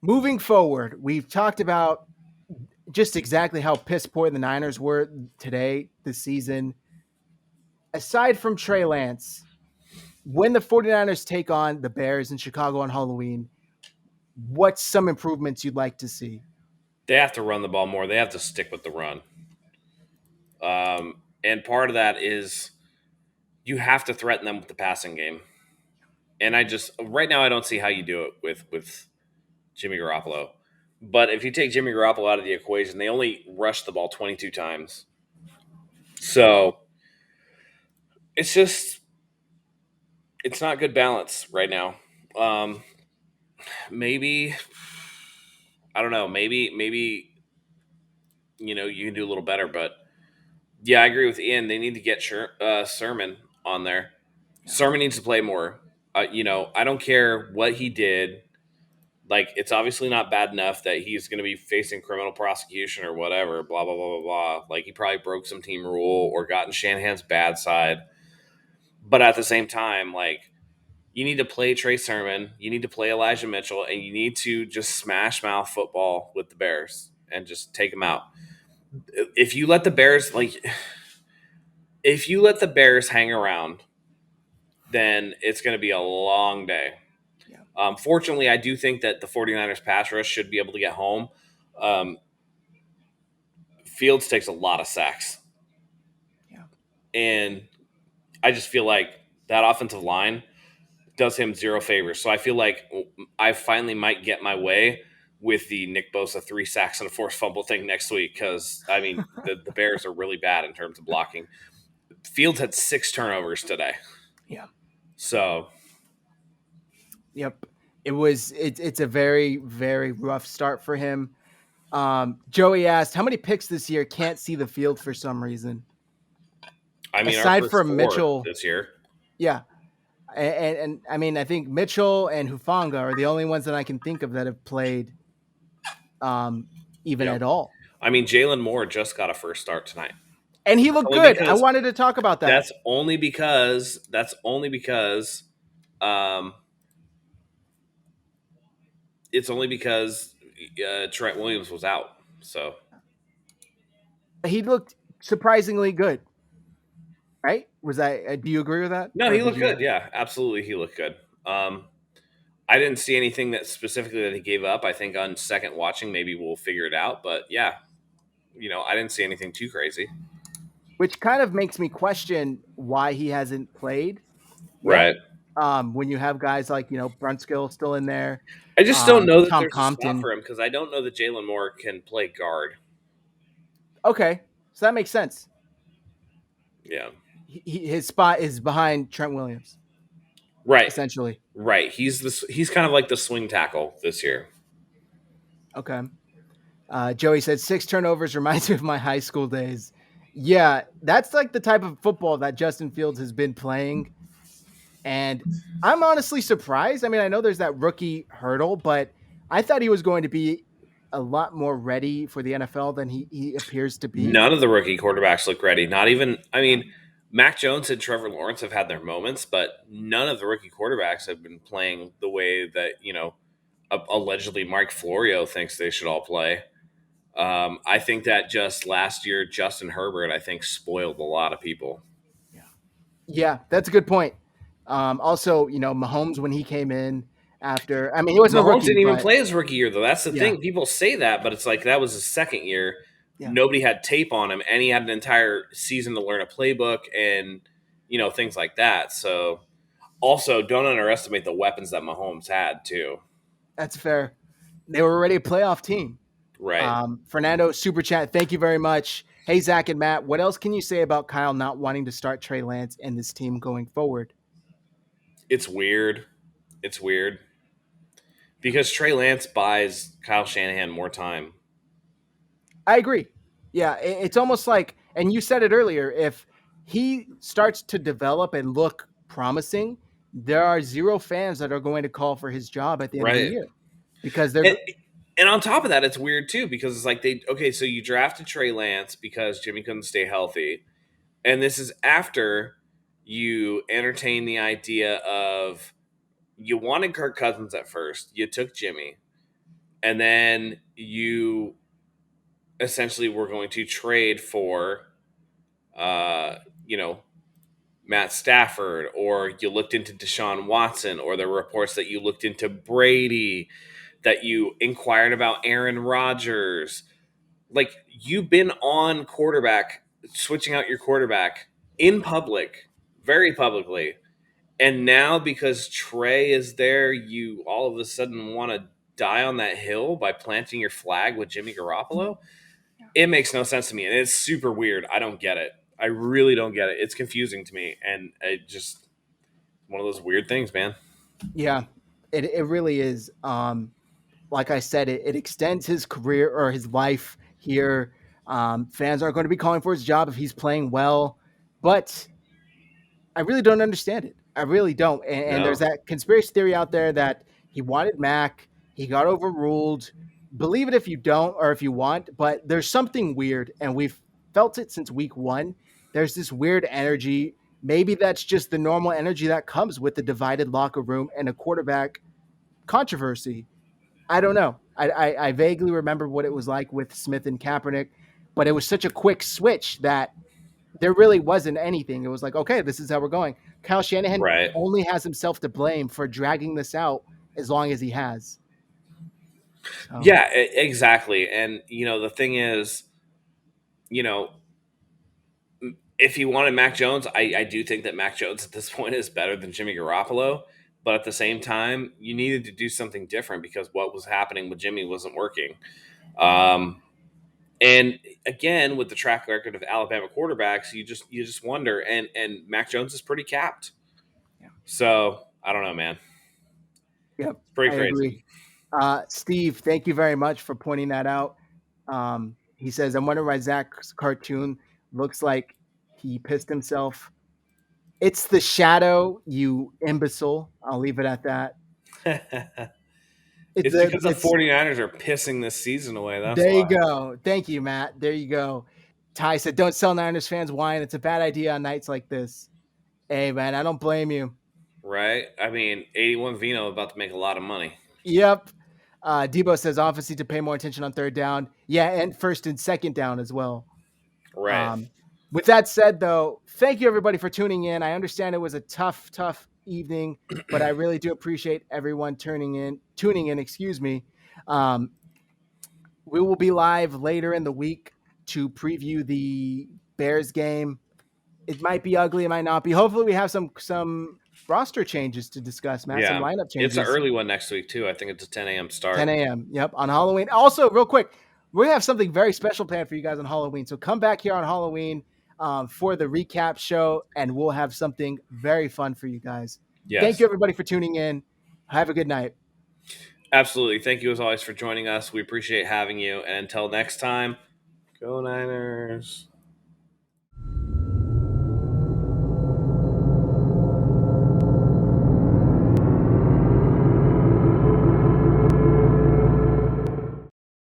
Moving forward, we've talked about just exactly how piss poor the Niners were today, this season. Aside from Trey Lance, when the 49ers take on the Bears in Chicago on Halloween, what's some improvements you'd like to see? They have to run the ball more. They have to stick with the run. And part of that is you have to threaten them with the passing game. And I just right now I don't see how you do it with Jimmy Garoppolo. But if you take Jimmy Garoppolo out of the equation, they only rushed the ball 22 times. So it's just it's not good balance right now. Um, maybe I don't know. Maybe you can do a little better. But yeah, I agree with Ian. They need to get Sermon on there. Yeah. Sermon needs to play more. I don't care what he did. Like, it's obviously not bad enough that he's going to be facing criminal prosecution or whatever, blah, blah, blah, blah, blah. Like, he probably broke some team rule or got in Shanahan's bad side. But at the same time, like, you need to play Trey Sermon, you need to play Elijah Mitchell, and you need to just smash mouth football with the Bears and just take them out. If you let the Bears, hang around, then it's going to be a long day. Yeah. Fortunately, I do think that the 49ers pass rush should be able to get home. Um, Fields takes a lot of sacks. Yeah. And I just feel like that offensive line does him zero favors. So I feel like I finally might get my way with the Nick Bosa 3 sacks and a forced fumble thing next week because, I mean, the Bears are really bad in terms of blocking. Fields had 6 turnovers today. Yeah. So Yep. It's a very, very rough start for him. Joey asked, how many picks this year can't see the field for some reason? I mean, our Aside first from 4 Mitchell, this year. yeah. And I mean, I think Mitchell and Hufanga are the only ones that I can think of that have played even Yep. at all. I mean, Jalen Moore just got a first start tonight. And he looked Only good. I because wanted to talk about that. that's only because um, it's only because Trent Williams was out. So He looked surprisingly good, right? Was I? Do you agree with that, no, or he did looked you? good. Yeah, absolutely, he looked good. I didn't see anything that specifically that he gave up. I think on second watching, maybe we'll figure it out. But yeah, I didn't see anything too crazy. Which kind of makes me question why he hasn't played yet. Right. When you have guys like Brunskill still in there, I just don't know that Tom there's a spot Compton. for him because I don't know that Jalen Moore can play guard. Okay, so that makes sense. Yeah. His spot is behind Trent Williams, Right. essentially. Right. He's kind of like the swing tackle this year. Okay. Joey said 6 turnovers reminds me of my high school days. Yeah, that's like the type of football that Justin Fields has been playing. And I'm honestly surprised. I mean, I know there's that rookie hurdle, but I thought he was going to be a lot more ready for the NFL than he appears to be. None of the rookie quarterbacks look ready. Not even, I mean, Mac Jones and Trevor Lawrence have had their moments, but none of the rookie quarterbacks have been playing the way that, allegedly Mike Florio thinks they should all play. I think that just last year, Justin Herbert, I think, spoiled a lot of people. Yeah, yeah, that's a good point. Also, Mahomes when he came in after, I mean, he wasn't a Mahomes rookie, didn't even but play his rookie year, though. That's the yeah, thing. People say that, but it's like that was his second year. yeah, Nobody had tape on him, and he had an entire season to learn a playbook and, things like that. So, also, don't underestimate the weapons that Mahomes had, too. that's fair. They were already a playoff team. Right. Fernando Super Chat, thank you very much. Hey Zach and Matt, what else can you say about Kyle not wanting to start Trey Lance and this team going forward? It's weird. It's weird because Trey Lance buys Kyle Shanahan more time. I agree. Yeah, it's almost like, and you said it earlier, if he starts to develop and look promising, there are zero fans that are going to call for his job at the end of the Right. year because they're And, and on top of that, it's weird too because it's like so you drafted Trey Lance because Jimmy couldn't stay healthy, and this is after you entertain the idea of you wanted Kirk Cousins at first, you took Jimmy, and then you essentially were going to trade for, uh, you know, Matt Stafford, or you looked into Deshaun Watson, or there were reports that you looked into Brady, that you inquired about Aaron Rodgers. Like, you've been on quarterback, switching out your quarterback in public, very publicly. And now because Trey is there, you all of a sudden want to die on that hill by planting your flag with Jimmy Garoppolo? It makes no sense to me, and it's super weird. I don't get it. I really don't get it. It's confusing to me, and it just one of those weird things, man. Yeah, it really is. Like I said, it extends his career or his life here. Fans aren't going to be calling for his job if he's playing well, but I really don't understand it. I really don't. And there's No, that conspiracy theory out there that he wanted Mac, he got overruled. Believe it if you don't or if you want, but there's something weird, and we've felt it since week one. There's this weird energy. Maybe that's just the normal energy that comes with the divided locker room and a quarterback controversy. I don't know. I vaguely remember what it was like with Smith and Kaepernick, but it was such a quick switch that there really wasn't anything. It was like, okay, this is how we're going. Kyle Shanahan right? only has himself to blame for dragging this out as long as he has. So Yeah, exactly. And the thing is, you know, if he wanted Mac Jones, I do think that Mac Jones at this point is better than Jimmy Garoppolo. But at the same time, you needed to do something different because what was happening with Jimmy wasn't working. Um, and again, with the track record of Alabama quarterbacks, you just wonder. And Mac Jones is pretty capped. yeah, So I don't know, man. yep, It's pretty I crazy. agree. Steve, thank you very much for pointing that out. He says, I'm wondering why Zach's cartoon looks like he pissed himself. It's the shadow, you imbecile. I'll leave it at that. It's because the It's 49ers are pissing this season away. That's there you why, go. Thank you, Matt. There you go. Ty said, don't sell Niners fans wine. It's a bad idea on nights like this. Hey, man, I don't blame you. right? I mean, 81 Vino about to make a lot of money. Yep. Debo says offense need to pay more attention on third down. Yeah, and first and second down as well. Right. Um, with that said, though, thank you everybody for tuning in. I understand it was a tough evening, but I really do appreciate everyone tuning in. Excuse me. Um, we will be live later in the week to preview the Bears game. It might be ugly, it might not be. Hopefully, we have some roster changes to discuss, Matt. Some Yeah. lineup It's an changes. early one next week, too. I think it's a 10 a.m. 10 start. a.m. Yep, on Halloween. Also, real quick, we have something very special planned for you guys on Halloween. So come back here on Halloween for the recap show, and we'll have something very fun for you guys. Thank you, Yes. everybody, for tuning in. Have a good night. Absolutely. Thank you, as always, for joining us. We appreciate having you. And until next time, go Niners.